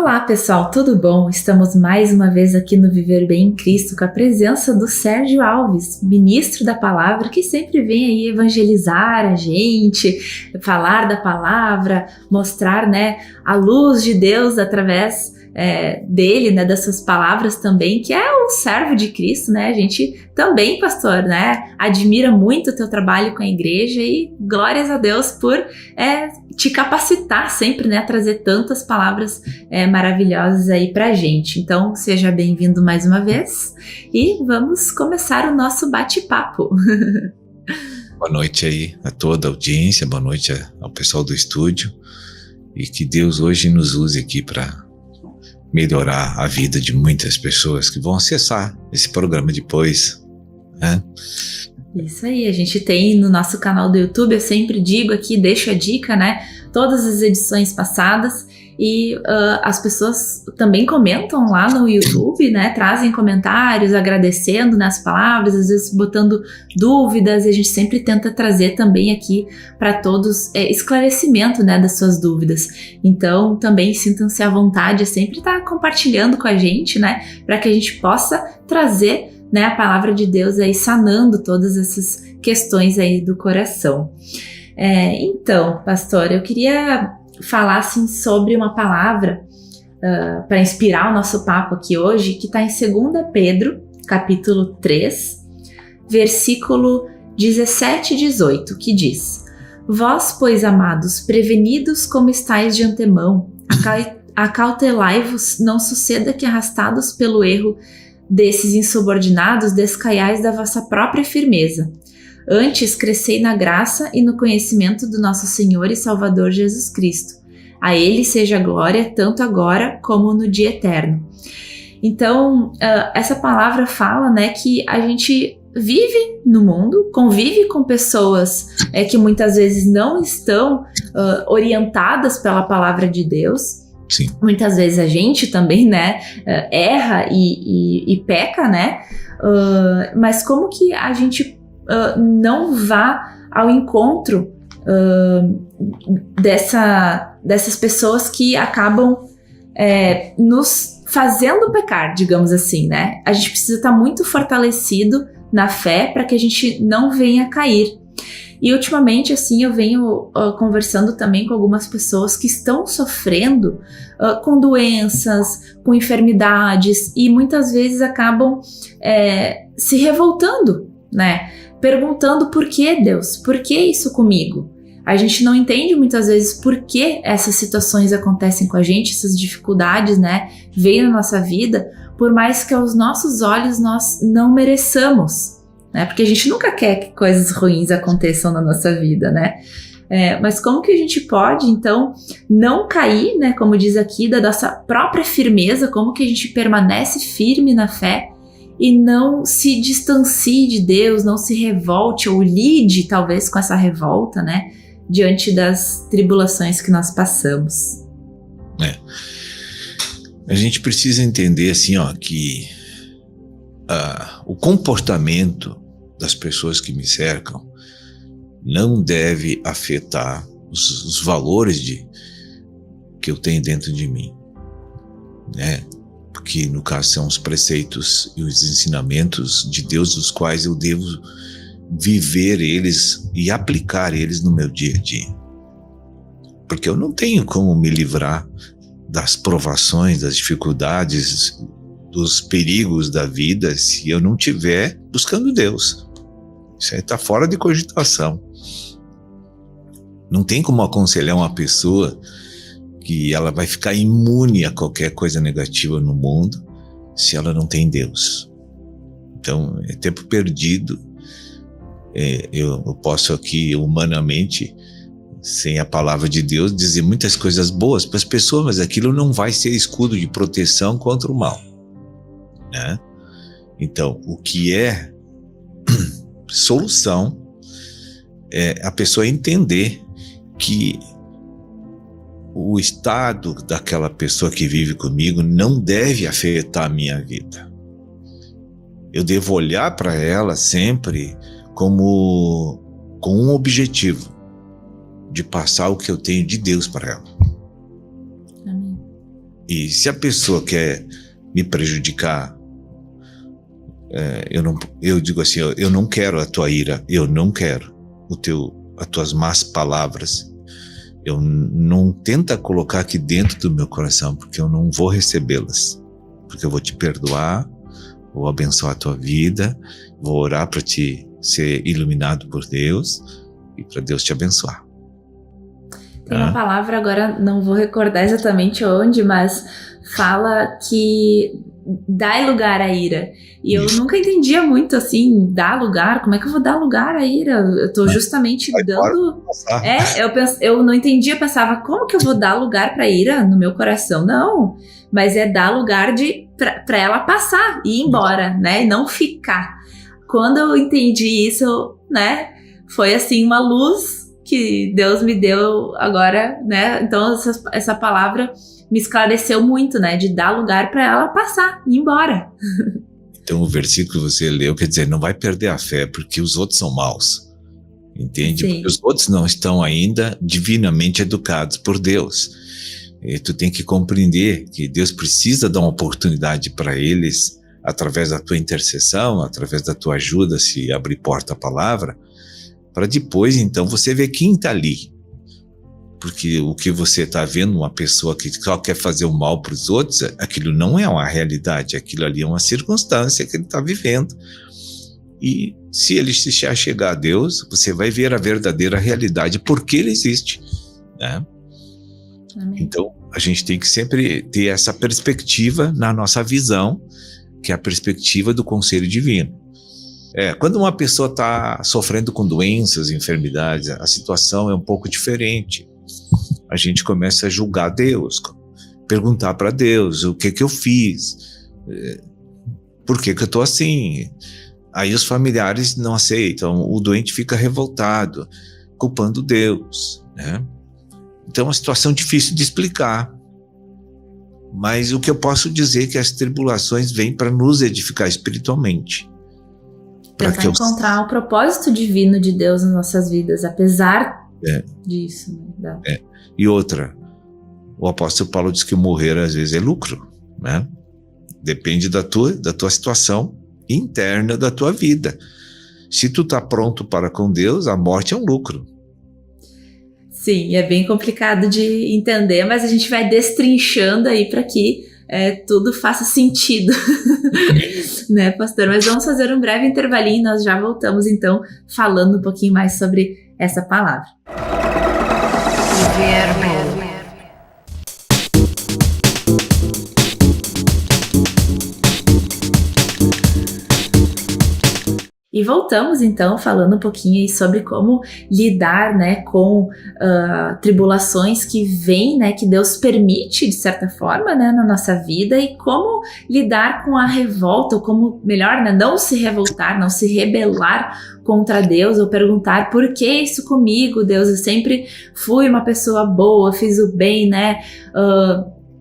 Olá pessoal, tudo bom? Estamos mais uma vez aqui no Viver Bem em Cristo com a presença do Sérgio Alves, ministro da palavra, que sempre vem aí evangelizar a gente, falar da palavra, mostrar, a luz de Deus através dele, das suas palavras também, que é o servo de Cristo, A gente também, pastor, admira muito o teu trabalho com a igreja e glórias a Deus por te capacitar sempre, a trazer tantas palavras maravilhosas aí pra gente. Então, seja bem-vindo mais uma vez e vamos começar o nosso bate-papo. Boa noite aí a toda a audiência, boa noite ao pessoal do estúdio e que Deus hoje nos use aqui para melhorar a vida de muitas pessoas que vão acessar esse programa depois, Isso aí, a gente tem no nosso canal do YouTube, eu sempre digo aqui, deixo a dica, todas as edições passadas e as pessoas também comentam lá no YouTube, trazem comentários, agradecendo as palavras, às vezes botando dúvidas, e a gente sempre tenta trazer também aqui para todos esclarecimento, das suas dúvidas. Então, também sintam-se à vontade, sempre estar compartilhando com a gente, para que a gente possa trazer a palavra de Deus aí sanando todas essas questões aí do coração. Então, pastor, eu queria falar assim, sobre uma palavra para inspirar o nosso papo aqui hoje, que está em 2 Pedro, capítulo 3, versículo 17 e 18, que diz: Vós, pois, amados, prevenidos como estáis de antemão, acautelai-vos, não suceda que, arrastados pelo erro desses insubordinados, descaiais da vossa própria firmeza. Antes, crescei na graça e no conhecimento do nosso Senhor e Salvador Jesus Cristo. A Ele seja a glória, tanto agora como no dia eterno. Então, essa palavra fala, que a gente vive no mundo, convive com pessoas que muitas vezes não estão orientadas pela palavra de Deus. Sim. Muitas vezes a gente também, erra e peca, mas como que a gente não vá ao encontro dessas pessoas que acabam nos fazendo pecar, digamos assim, A gente precisa estar muito fortalecido na fé para que a gente não venha cair. E ultimamente, assim, eu venho conversando também com algumas pessoas que estão sofrendo com doenças, com enfermidades e muitas vezes acabam se revoltando, Perguntando por que, Deus? Por que isso comigo? A gente não entende muitas vezes por que essas situações acontecem com a gente, essas dificuldades, vêm na nossa vida, por mais que aos nossos olhos nós não mereçamos, Porque a gente nunca quer que coisas ruins aconteçam na nossa vida, mas como que a gente pode, então, não cair, como diz aqui, da nossa própria firmeza, como que a gente permanece firme na fé e não se distancie de Deus, não se revolte ou lide, talvez, com essa revolta, diante das tribulações que nós passamos. A gente precisa entender, assim, que o comportamento das pessoas que me cercam não deve afetar os valores que eu tenho dentro de mim, Porque no caso são os preceitos e os ensinamentos de Deus, dos quais eu devo viver eles e aplicar eles no meu dia a dia. Porque eu não tenho como me livrar das provações, das dificuldades, dos perigos da vida se eu não estiver buscando Deus. Isso aí está fora de cogitação. Não tem como aconselhar uma pessoa que ela vai ficar imune a qualquer coisa negativa no mundo se ela não tem Deus. Então, é tempo perdido. Eu posso aqui, humanamente, sem a palavra de Deus, dizer muitas coisas boas para as pessoas, mas aquilo não vai ser escudo de proteção contra o mal, Então, o que é solução é a pessoa entender que o estado daquela pessoa que vive comigo não deve afetar a minha vida. Eu devo olhar para ela sempre com um objetivo de passar o que eu tenho de Deus para ela. Amém. E se a pessoa quer me prejudicar, eu digo assim, eu não quero a tua ira, eu não quero as tuas más palavras. Eu não tenta colocar aqui dentro do meu coração, porque eu não vou recebê-las. Porque eu vou te perdoar, vou abençoar a tua vida, vou orar para te ser iluminado por Deus e para Deus te abençoar. Tem uma palavra, agora não vou recordar exatamente onde, mas fala que dá lugar à ira. E eu nunca entendia muito assim, dar lugar, como é que eu vou dar lugar à ira? Eu tô justamente dando... eu não entendia, pensava, como que eu vou dar lugar pra ira no meu coração? Não, mas é dar lugar pra ela passar e ir embora, né? E não ficar. Quando eu entendi isso, né? Foi assim, uma luz que Deus me deu agora, né? Então essa palavra me esclareceu muito, né? De dar lugar para ela passar, ir embora. Então o versículo que você leu quer dizer, não vai perder a fé, porque os outros são maus. Entende? Sim. Porque os outros não estão ainda divinamente educados por Deus. E tu tem que compreender que Deus precisa dar uma oportunidade para eles, através da tua intercessão, através da tua ajuda, se abrir porta à palavra, para depois, então, você ver quem está ali. Porque o que você está vendo, uma pessoa que só quer fazer o mal para os outros, aquilo não é uma realidade, aquilo ali é uma circunstância que ele está vivendo. E se ele se chegar a Deus, você vai ver a verdadeira realidade, porque ele existe, né? Amém. Então, a gente tem que sempre ter essa perspectiva na nossa visão, que é a perspectiva do conselho divino. Quando uma pessoa está sofrendo com doenças, enfermidades, a situação é um pouco diferente. A gente começa a julgar Deus, perguntar para Deus o que eu fiz, por que eu estou assim. Aí os familiares não aceitam, o doente fica revoltado, culpando Deus, né? Então é uma situação difícil de explicar. Mas o que eu posso dizer é que as tribulações vêm para nos edificar espiritualmente. Tentar encontrar o propósito divino de Deus nas nossas vidas, apesar disso. Né? E outra, o apóstolo Paulo diz que morrer às vezes é lucro, né? Depende da tua situação interna da tua vida. Se tu tá pronto para com Deus, a morte é um lucro. Sim, é bem complicado de entender, mas a gente vai destrinchando aí para que tudo faça sentido, né, pastor? Mas vamos fazer um breve intervalinho e nós já voltamos, então, falando um pouquinho mais sobre essa palavra. E voltamos, então, falando um pouquinho aí sobre como lidar, né, com tribulações que vêm, né, que Deus permite, de certa forma, né, na nossa vida, e como lidar com a revolta, ou como, melhor, né, não se revoltar, não se rebelar contra Deus, ou perguntar por que isso comigo, Deus? Eu sempre fui uma pessoa boa, fiz o bem, né,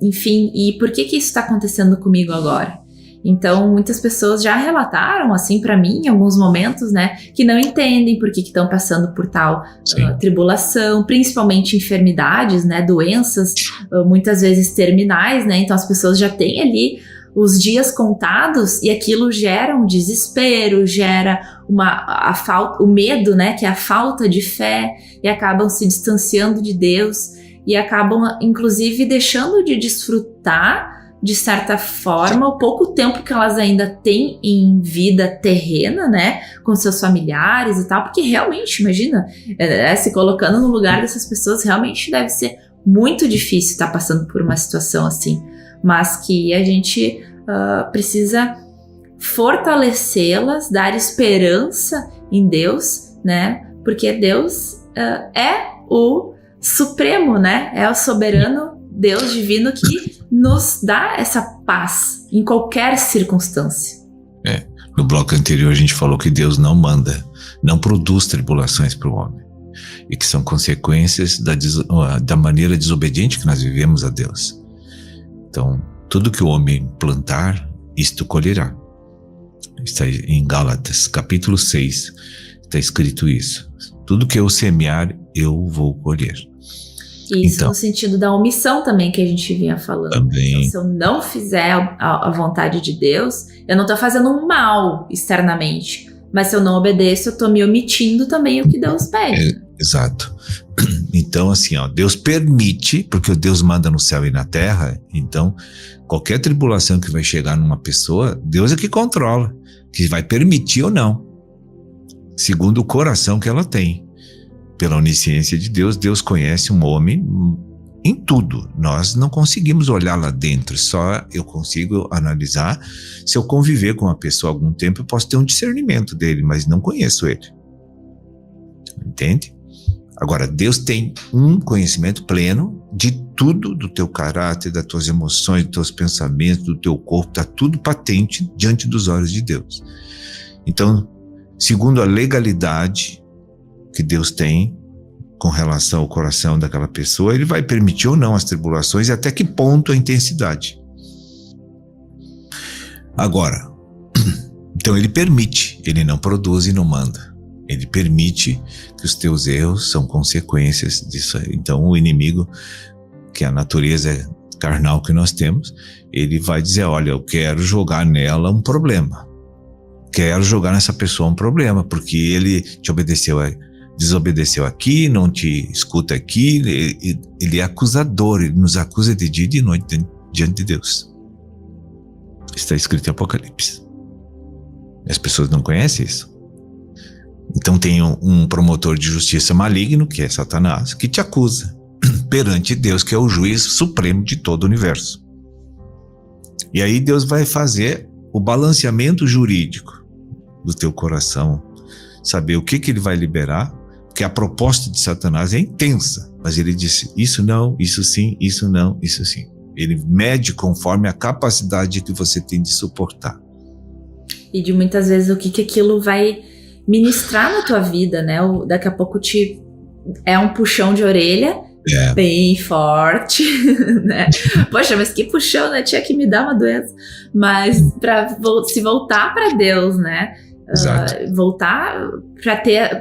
enfim, e por que isso está acontecendo comigo agora? Então, muitas pessoas já relataram, assim, para mim, em alguns momentos, né, que não entendem por que estão passando por tal tribulação, principalmente enfermidades, né, doenças, muitas vezes terminais, né, então as pessoas já têm ali os dias contados e aquilo gera um desespero, gera o medo, né, que é a falta de fé, e acabam se distanciando de Deus e acabam, inclusive, deixando de desfrutar, de certa forma, o pouco tempo que elas ainda têm em vida terrena, né, com seus familiares e tal, porque realmente, imagina, se colocando no lugar dessas pessoas, realmente deve ser muito difícil estar passando por uma situação assim, mas que a gente precisa fortalecê-las, dar esperança em Deus, né, porque Deus é o Supremo, né, é o soberano Deus divino que nos dá essa paz em qualquer circunstância. No bloco anterior a gente falou que Deus não produz tribulações para o homem, e que são consequências da maneira desobediente que nós vivemos a Deus. Então, tudo que o homem plantar, isto colherá. Está em Gálatas, capítulo 6, está escrito isso. Tudo que eu semear, eu vou colher. Isso Então, no sentido da omissão também que a gente vinha falando. também. Então, se eu não fizer a vontade de Deus, eu não tô fazendo um mal externamente. Mas se eu não obedeço, eu tô me omitindo também o que Deus pede. Exato. Então, assim, ó, Deus permite, porque Deus manda no céu e na terra, então, qualquer tribulação que vai chegar numa pessoa, Deus é que controla, que vai permitir ou não, segundo o coração que ela tem. Pela onisciência de Deus, Deus conhece um homem em tudo. Nós não conseguimos olhar lá dentro, só eu consigo analisar. Se eu conviver com uma pessoa há algum tempo, eu posso ter um discernimento dele, mas não conheço ele. Entende? Agora, Deus tem um conhecimento pleno de tudo, do teu caráter, das tuas emoções, dos teus pensamentos, do teu corpo, está tudo patente diante dos olhos de Deus. Então, segundo a legalidade que Deus tem com relação ao coração daquela pessoa, ele vai permitir ou não as tribulações e até que ponto a intensidade. Agora, então ele permite, ele não produz e não manda. Ele permite que os teus erros são consequências disso aí. Então o inimigo, que é a natureza carnal que nós temos, ele vai dizer, olha, eu quero jogar nela um problema. Quero jogar nessa pessoa um problema, porque ele te desobedeceu aqui, não te escuta aqui, ele é acusador, ele nos acusa de dia e de noite diante de Deus. Está escrito em Apocalipse. As pessoas não conhecem isso. Então tem um promotor de justiça maligno, que é Satanás, que te acusa perante Deus, que é o juiz supremo de todo o universo. E aí Deus vai fazer o balanceamento jurídico do teu coração, saber o que ele vai liberar, porque a proposta de Satanás é intensa, mas ele disse, isso não, isso sim, isso não, isso sim. Ele mede conforme a capacidade que você tem de suportar. E de muitas vezes o que aquilo vai ministrar na tua vida, né? Daqui a pouco é um puxão de orelha bem forte, né? Poxa, mas que puxão, né? Tinha que me dar uma doença. Mas para se voltar para Deus, né? Voltar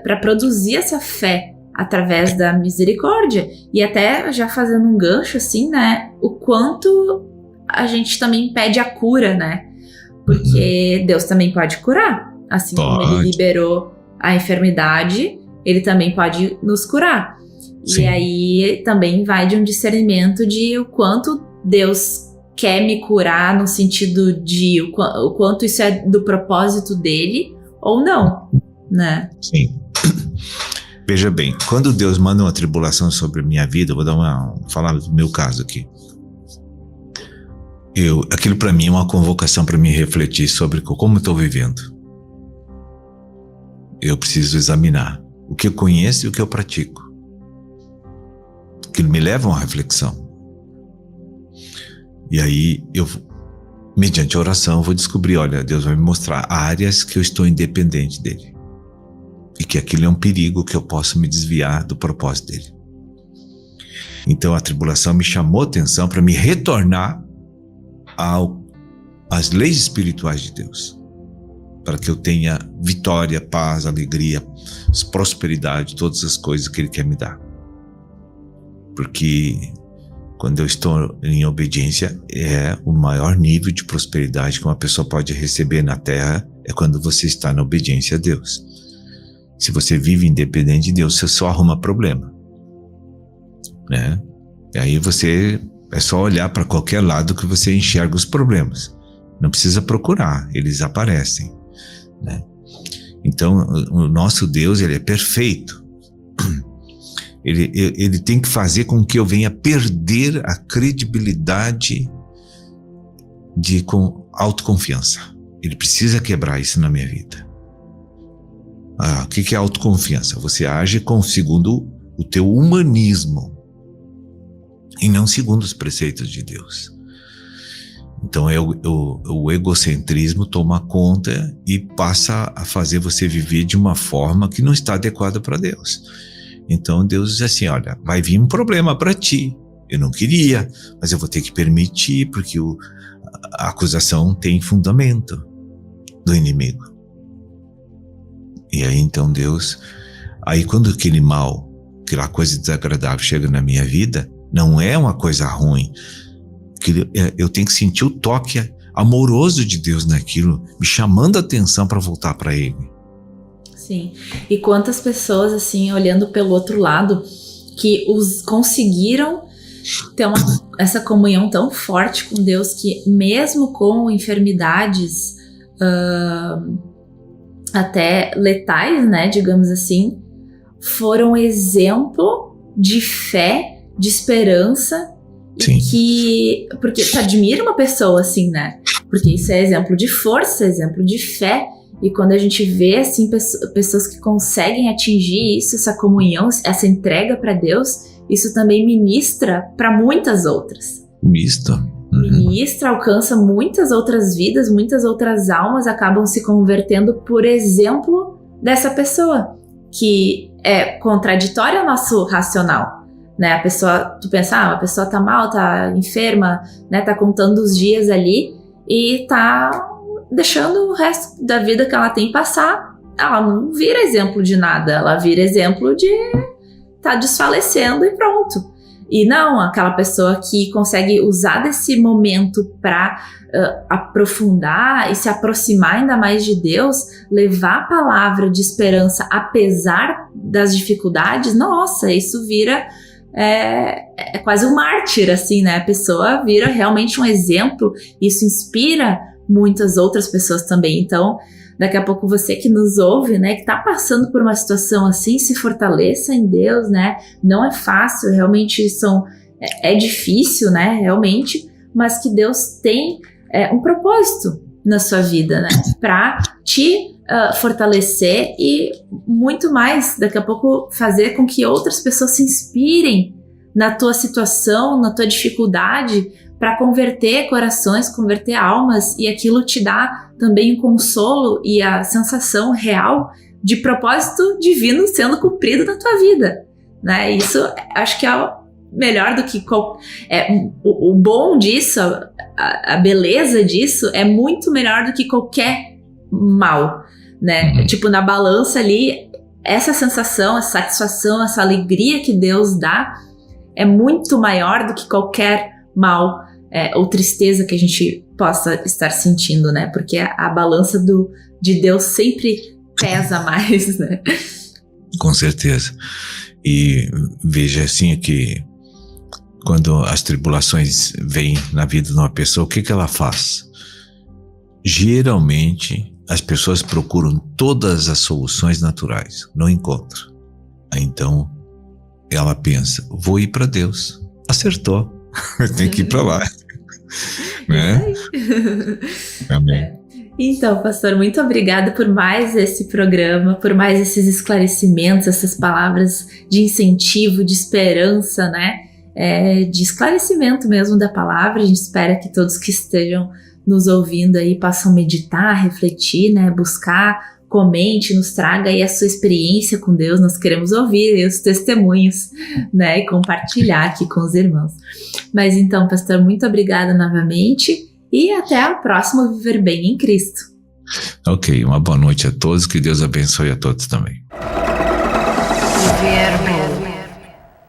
para produzir essa fé através da misericórdia. E até já fazendo um gancho assim, né? O quanto a gente também pede a cura, né? Porque Deus também pode curar. Assim como ele liberou a enfermidade, ele também pode nos curar. Sim. E aí também vai de um discernimento de o quanto Deus quer me curar, no sentido de o quanto isso é do propósito dele ou não, né? Sim. Veja bem, quando Deus manda uma tribulação sobre a minha vida, eu vou falar do meu caso aqui. Aquilo para mim é uma convocação para me refletir sobre como eu estou vivendo. Eu preciso examinar o que eu conheço e o que eu pratico, que me levam à reflexão. E aí mediante a oração, eu vou descobrir, olha, Deus vai me mostrar áreas que eu estou independente dele e que aquilo é um perigo, que eu posso me desviar do propósito dele. Então a tribulação me chamou a atenção para me retornar às leis espirituais de Deus, para que eu tenha vitória, paz, alegria, prosperidade, todas as coisas que Ele quer me dar. Porque quando eu estou em obediência, é o maior nível de prosperidade que uma pessoa pode receber na terra, é quando você está na obediência a Deus. Se você vive independente de Deus, você só arruma problema, né? E aí é só olhar para qualquer lado que você enxerga os problemas. Não precisa procurar, eles aparecem, né? Então o nosso Deus, ele é perfeito. Ele tem que fazer com que eu venha perder a credibilidade com autoconfiança. Ele precisa quebrar isso na minha vida. O que é autoconfiança? Você age segundo o teu humanismo e não segundo os preceitos de Deus. Então o egocentrismo toma conta e passa a fazer você viver de uma forma que não está adequada para Deus. Então Deus diz assim, olha, vai vir um problema para ti. Eu não queria, mas eu vou ter que permitir, porque a acusação tem fundamento do inimigo. E aí então Deus, quando aquele mal aquela coisa desagradável chega na minha vida, não é uma coisa ruim. Eu tenho que sentir o toque amoroso de Deus naquilo, me chamando a atenção para voltar para Ele. Sim. E quantas pessoas, assim, olhando pelo outro lado, que conseguiram ter essa comunhão tão forte com Deus, que mesmo com enfermidades até letais, né, digamos assim, foram exemplo de fé, de esperança. Sim. Porque tu admira uma pessoa assim, né? Porque isso é exemplo de força, exemplo de fé. E quando a gente vê, assim, pessoas que conseguem atingir isso, essa comunhão, essa entrega para Deus, isso também ministra para muitas outras. Ministra, alcança muitas outras vidas, muitas outras almas acabam se convertendo por exemplo dessa pessoa, que é contraditória ao nosso racional. Né, a pessoa, tu pensa, a pessoa tá mal, tá enferma, né, tá contando os dias ali e tá deixando o resto da vida que ela tem passar. Ela não vira exemplo de nada, ela vira exemplo de tá desfalecendo e pronto. E não, aquela pessoa que consegue usar desse momento para aprofundar e se aproximar ainda mais de Deus, levar a palavra de esperança apesar das dificuldades, nossa, isso vira... É quase um mártir, assim, né? A pessoa vira realmente um exemplo, isso inspira muitas outras pessoas também. Então, daqui a pouco você que nos ouve, né, que tá passando por uma situação assim, se fortaleça em Deus, né? Não é fácil, realmente é difícil, né? Realmente, mas que Deus tem um propósito na sua vida, né? Pra te fortalecer e muito mais, daqui a pouco fazer com que outras pessoas se inspirem na tua situação, na tua dificuldade, para converter corações, converter almas, e aquilo te dá também um consolo e a sensação real de propósito divino sendo cumprido na tua vida, né? Isso acho que é o melhor do que o bom disso, a beleza disso é muito melhor do que qualquer mal, né? Tipo, na balança ali, essa sensação, essa satisfação, essa alegria que Deus dá é muito maior do que qualquer mal ou tristeza que a gente possa estar sentindo, né? Porque a balança de Deus sempre pesa mais, né? Com certeza. E veja assim que quando as tribulações vêm na vida de uma pessoa, o que ela faz? Geralmente as pessoas procuram todas as soluções naturais, não encontram. Então ela pensa, vou ir para Deus. Acertou, tem que ir para lá. Né? Amém. Então, pastor, muito obrigada por mais esse programa, por mais esses esclarecimentos, essas palavras de incentivo, de esperança, né? De esclarecimento mesmo da palavra. A gente espera que todos que estejam nos ouvindo aí possam meditar, refletir, né? Buscar, comente, nos traga aí a sua experiência com Deus. Nós queremos ouvir os testemunhos, né? E compartilhar aqui com os irmãos. Mas então, pastor, muito obrigada novamente e até o próximo Viver Bem em Cristo. Ok, uma boa noite a todos, que Deus abençoe a todos também. Viver Bem.